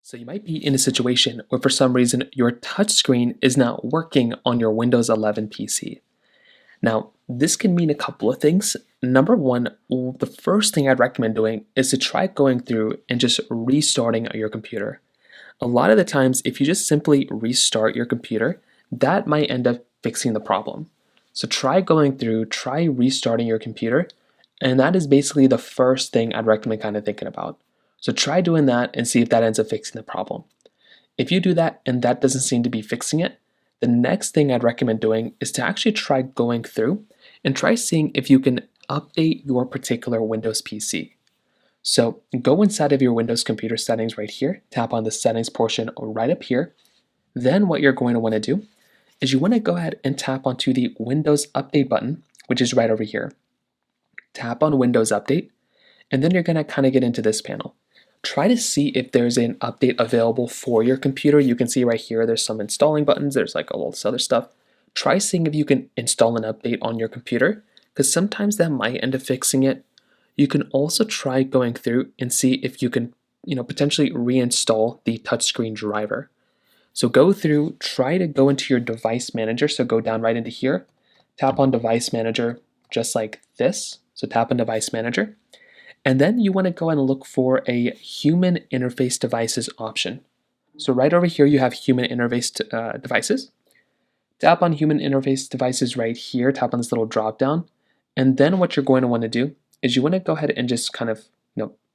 So you might be in a situation where for some reason your touchscreen is not working on your Windows 11 PC. Now, this can mean a couple of things. Number one, the first thing I'd recommend doing is to try going through and just restarting your computer. A lot of the times, if you just simply restart your computer, that might end up fixing the problem. So try going through, try restarting your computer, and that is basically the first thing I'd recommend kind of thinking about. So try doing that and see if that ends up fixing the problem. If you do that and that doesn't seem to be fixing it, the next thing I'd recommend doing is to actually try going through and try seeing if you can update your particular Windows PC. So go inside of your Windows computer settings right here, tap on the settings portion right up here. Then what you're going to want to do is you want to go ahead and tap onto the Windows Update button, which is right over here. Tap on Windows Update, and then you're going to kind of get into this panel. Try to see if there's an update available for your computer. You can see right here, there's some installing buttons. There's like all this other stuff. Try seeing if you can install an update on your computer, because sometimes that might end up fixing it. You can also try going through and see if you can, potentially reinstall the touchscreen driver. So go through, try to go into your device manager. So go down right into here, tap on device manager, just like this. So tap on device manager. And then you want to go and look for a human interface devices option. So right over here, you have human interface devices. Tap on human interface devices right here, tap on this little drop down. And then what you're going to want to do is you want to go ahead and just kind of,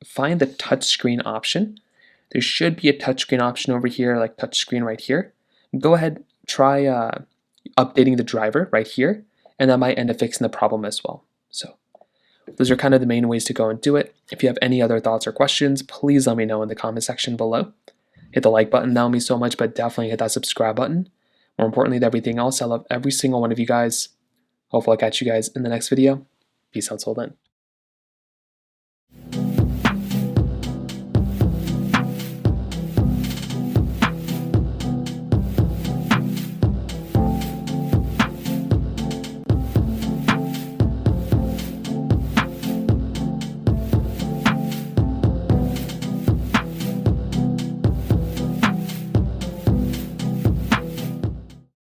find the touchscreen option. There should be a touchscreen option over here, like touchscreen right here. Go ahead, try updating the driver right here, and that might end up fixing the problem as well. So those are kind of the main ways to go and do it. If you have any other thoughts or questions, please let me know in the comment section below. Hit the like button, that would mean so much, but definitely hit that subscribe button. More importantly than everything else, I love every single one of you guys. Hopefully I'll catch you guys in the next video. Peace out till then.